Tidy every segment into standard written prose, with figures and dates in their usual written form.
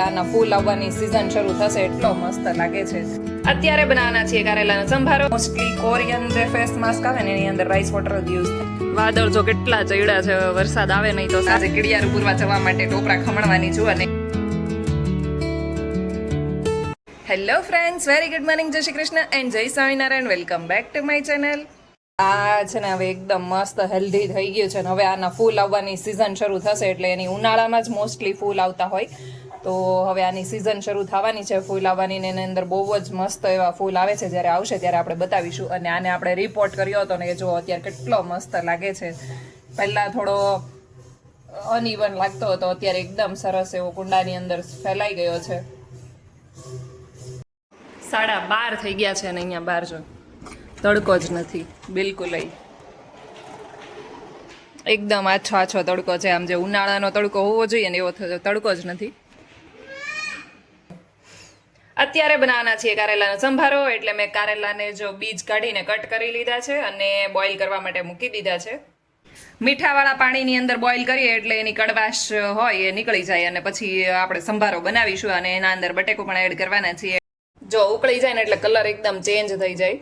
આના ફૂલ આવવાની સિઝન શરૂ થશે એટલો મસ્ત લાગે છે. અત્યારે બનાવવાના છીએ કારેલાનો સંભારો. મોસ્ટલી કોરિયન જે ફેસ માસ્ક આવે ને એની અંદર રાઈસ વોટર યુઝ થાય. વાદળ જો કેટલા ચડ્યા છે, વરસાદ આવે નહીં તો આજે કીડિયારું પૂરવા જવા માટે ટોપરા ખમણવાની છું. અને hello friends, very good morning, જય શ્રી કૃષ્ણ એન્ડ જય Swaminarayan. Welcome back to my channel. આ છે ને હવે એકદમ મસ્ત હેલ્ધી થઈ ગયું છે ને હવે આના ફૂલ આવવાની સિઝન શરૂ થશે એટલે એની ઉનાળામાં જ મોસ્ટલી ફૂલ આવતા હોય. તો હવે આની સિઝન શરૂ થવાની છે ફૂલ આવવાની ને એની અંદર બહુ જ મસ્ત એવા ફૂલ આવે છે. જ્યારે આવશે ત્યારે આપણે બતાવીશું. અને આને આપણે રિપોર્ટ કર્યો હતો ને કે જો અત્યારે કેટલો મસ્ત લાગે છે. પહેલાં થોડો અનઇવન લાગતો હતો, અત્યારે એકદમ સરસ એવો કુંડાની અંદર ફેલાઈ ગયો છે. 12:30 થઈ ગયા છે અને અહીંયા બહાર જો તડકો જ નથી બિલકુલ. એકદમ આછો આછો તડકો છે. આમ જે ઉનાળાનો તડકો હોવો જોઈએ ને એવો તડકો જ નથી. અત્યારે બનાવવાના છીએ કારેલાનો સંભારો. એટલે મેં કારેલાને જો બીજ કાઢીને કટ કરી લીધા છે અને બોઇલ કરવા માટે મૂકી દીધા છે. મીઠાવાળા પાણીની અંદર બોઇલ કરીએ એટલે એની કડવાશ હોય એ નીકળી જાય અને પછી આપણે સંભારો બનાવીશું. અને એના અંદર બટેકું પણ એડ કરવાના છીએ. જો ઉકળી જાય ને એટલે કલર એકદમ ચેન્જ થઈ જાય.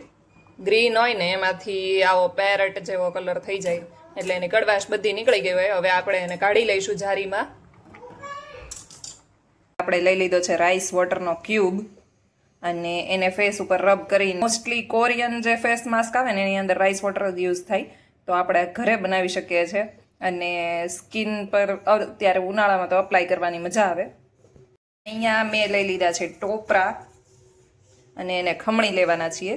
ગ્રીન હોય ને એમાંથી આવો પેરટ જેવો કલર થઈ જાય એટલે એની કડવાશ બધી નીકળી ગઈ હોય. હવે આપણે એને કાઢી લઈશું જારીમાં. આપણે લઈ લીધો છે રાઈસ વોટરનો ક્યુબ અને એને ફેસ ઉપર રબ કરીને, મોસ્ટલી કોરિયન જે ફેસ માસ્ક આવે ને એની અંદર રાઈસ વોટર યુઝ થાય તો આપણે ઘરે બનાવી શકીએ છીએ. અને સ્કિન પર અત્યારે ઉનાળામાં તો અપ્લાય કરવાની મજા આવે. અહીંયા મેં લઈ લીધા છે ટોપરા અને એને ખમણી લેવાના છીએ.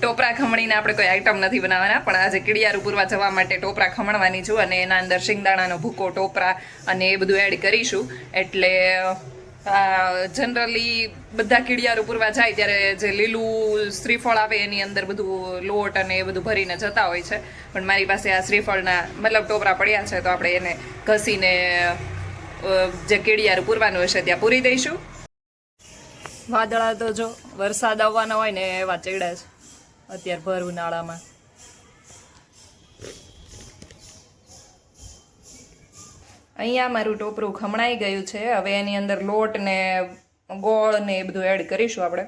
ટોપરા ખમણીને આપણે કોઈ આઈટમ નથી બનાવવાના, પણ આજે કીડિયારું પૂરવા જવા માટે ટોપરા ખમણવાની છું. અને એના અંદર શિંગદાણાનો ભૂકો, ટોપરા અને એ બધું એડ કરીશું. એટલે જનરલી બધા કીડિયારું પૂરવા જાય ત્યારે જે લીલું શ્રીફળ આવે એની અંદર બધું લોટ અને એ બધું ભરીને જતા હોય છે. પણ મારી પાસે આ શ્રીફળના મતલબ ટોપરા પડ્યા છે તો આપણે એને ઘસીને જે કીડિયારું પૂરવાનું હશે ત્યાં પૂરી દઈશું. વાદળા તો જો વરસાદ આવવાના હોય ને એવા ચડ્યા છે અત્યારે ભર ઉનાળામાં. અહીંયા મારું ટોપરું ખમણાઈ ગયું છે. હવે એની અંદર લોટ ને ગોળ ને એ બધું એડ કરીશું આપણે.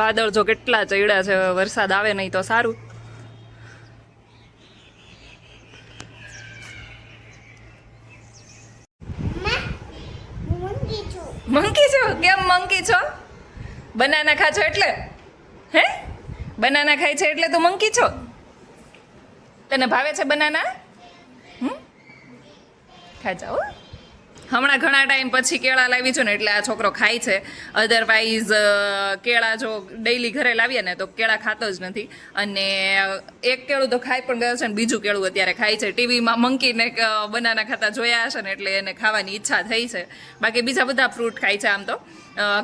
વાદળ જો કેટલા ચડ્યા છે, વરસાદ આવે નહીં તો સારું. મંકી છો? કેમ મંકી છો? બનાના ખા છો એટલે? હે બનાના ખાય છે એટલે તું મંકી છો? તને ભાવે છે બનાના? ખા જાઓ. હમણાં ઘણા ટાઈમ પછી કેળા લાવી છું ને એટલે આ છોકરો ખાય છે. અધરવાઇઝ કેળા જો ડેઈલી ઘરે લાવીએ ને તો કેળા ખાતો જ નથી. અને એક કેળું તો ખાઈ પણ ગયો છે ને બીજું કેળું અત્યારે ખાય છે. ટીવીમાં મંકીને બનાના ખાતા જોયા હશે ને એટલે એને ખાવાની ઈચ્છા થઈ છે. બાકી બીજા બધા ફ્રૂટ ખાય છે. આમ તો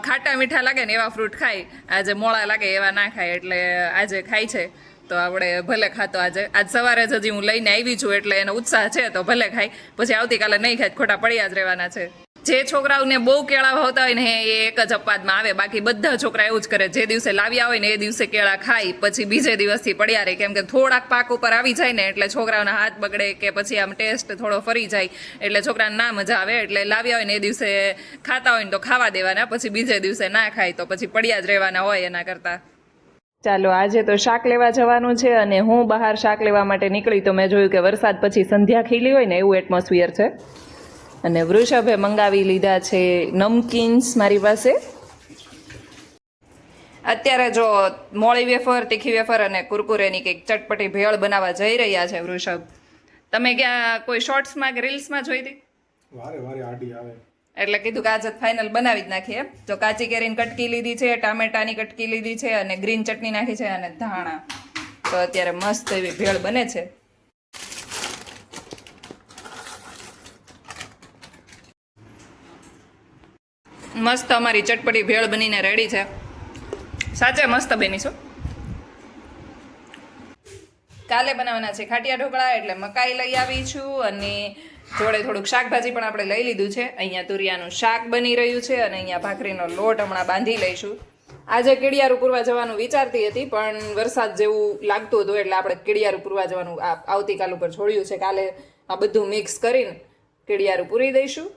ખાટા મીઠા લાગે ને એવા ફ્રૂટ ખાય, આજે મોળા લાગે એવા ના ખાય. એટલે આજે ખાય છે તો આપણે ભલે ખાતો. આજ સવારે જ હજી હું લઈને આવી છું એટલે એનો ઉત્સાહ છે તો ભલે ખાય. પછી આવતીકાલે નહીં ખાય, ખોટા પડ્યા જ રહેવાના છે. જે છોકરાઓને બહુ કેળા હોતા હોય ને એ એક જ અપવાદમાં આવે. બાકી બધા છોકરા એવું જ કરે, જે દિવસે લાવ્યા હોય ને એ દિવસે કેળા ખાય, પછી બીજે દિવસથી પડ્યા રહે. કેમ કે થોડાક પાક ઉપર આવી જાય ને એટલે છોકરાઓના હાથ બગડે કે પછી આમ ટેસ્ટ થોડો ફરી જાય એટલે છોકરાને ના મજા આવે. એટલે લાવ્યા હોય ને એ દિવસે ખાતા હોય ને તો ખાવા દેવાના, પછી બીજે દિવસે ના ખાય તો પછી પડ્યા જ રહેવાના હોય એના કરતાં. ચાલો, આજે તો શાક લેવા જવાનું છે અને હું બહાર શાક લેવા માટે નીકળી તો મેં જોયું કે વરસાદ પછી સંધ્યા ખીલી હોય ને એવું એટમોસ્ફિયર છે. અને વૃષભે મંગાવી લીધા છે નમકીન્સ મારી પાસે. અત્યારે જો મોળી વેફર, તીખી વેફર અને કુરકુરેની કંઈક ચટપટી ભેળ બનાવવા જઈ રહ્યા છે વૃષભ. તમે ક્યાં કોઈ શોર્ટ્સમાં કે રીલ્સમાં જોઈ હતી? વારે આડી આવે એટલે કીધું કે આજે ફાઇનલ બનાવી જ નાખીએ. જો કાચી કેરીની કટકી લીધી છે, ટામેટાની કટકી લીધી છે અને ગ્રીન ચટણી નાખી છે અને ધાણા. તો અત્યારે મસ્ત એવી ભેળ બને છે. મસ્ત અમારી ચટપટી ભેળ બનીને રેડી છે. સાચે મસ્ત બની છો. કાલે બનાવવાના છે ખાટિયા ઢોકળા એટલે મકાઈ લઈ આવી છું અને જોડે થોડુંક શાકભાજી પણ આપણે લઈ લીધું છે. અહીંયા તુરિયાનું શાક બની રહ્યું છે અને અહીંયા ભાખરીનો લોટ હમણાં બાંધી લઈશું. આજે કેડિયારું પૂરવા જવાનું વિચારતી હતી પણ વરસાદ જેવું લાગતું હતું એટલે આપણે કેડિયારું પૂરવા જવાનું આવતીકાલ ઉપર છોડ્યું છે. કાલે આ બધું મિક્સ કરીને કેડિયારું પૂરી દઈશું.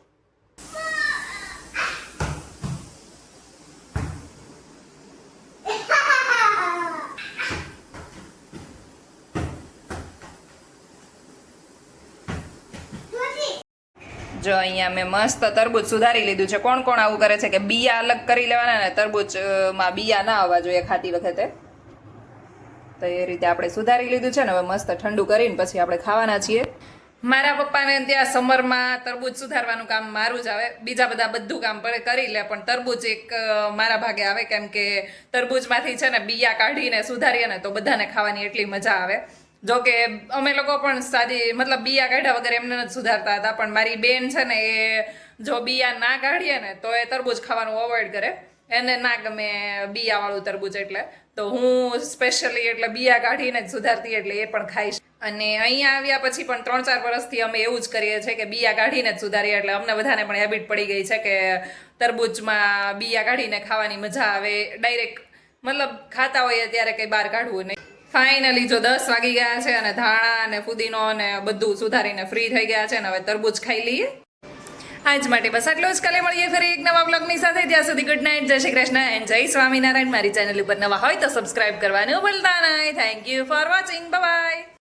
જો અહીંયા મેં મસ્ત તરબૂચ સુધારી લીધું છે. કોણ કોણ આવું કરે છે કે બિયા અલગ કરી લેવાના ને તરબૂચમાં બિયા ના આવવા જોઈએ ખાતી વખતે, તો એ રીતે આપણે સુધારી લીધું છે ને હવે મસ્ત ઠંડુ કરીને પછી આપણે ખાવાના છીએ. મારા પપ્પાને ત્યાં સમરમાં તરબૂચ સુધારવાનું કામ મારું જ આવે, બીજા બધા બધું કામ કરી લે પણ તરબૂચ એક મારા ભાગે આવે, કેમ કે તરબૂચમાંથી છે ને બિયા કાઢીને સુધારીએ ને તો બધાને ખાવાની એટલી મજા આવે. જો કે અમે લોકો પણ સાદી મતલબ બિયા કાઢ્યા વગર એમને જ સુધારતા હતા, પણ મારી બેન છે ને એ જો બિયા ના કાઢીએ ને તો એ તરબૂચ ખાવાનું અવોઇડ કરે, એને ના ગમે બિયાવાળું તરબૂચ, એટલે તો હું સ્પેશિયલી એટલે બિયા કાઢીને જ સુધારતી એટલે એ પણ ખાઈશ. અને અહીંયા આવ્યા પછી પણ 3-4 વર્ષથી અમે એવું જ કરીએ છીએ કે બિયા કાઢીને જ સુધારીએ, એટલે અમને બધાને પણ હેબિટ પડી ગઈ છે કે તરબૂચમાં બિયા કાઢીને ખાવાની મજા આવે. ડાયરેક્ટ મતલબ ખાતા હોઈએ ત્યારે કંઈ બહાર કાઢવું નહીં. ફાઇનલી જો 10 વાગી ગયા છે અને ધાણા અને ફુદીનો અને બધું સુધારીને ફ્રી થઈ ગયા છે ને હવે તરબૂચ ખાઈ લઈએ. આજ માટે બસ આટલું જ. કાલે મળીએ ફરી એક નવા બ્લોગની સાથે. ત્યાં સુધી ગુડ નાઇટ, જય શ્રી કૃષ્ણ એન્ડ જય સ્વામિનારાયણ. મારી ચેનલ ઉપર નવા હોય તો સબસ્ક્રાઇબ કરવાનું ભૂલતા નહીં. Thank you for watching. By.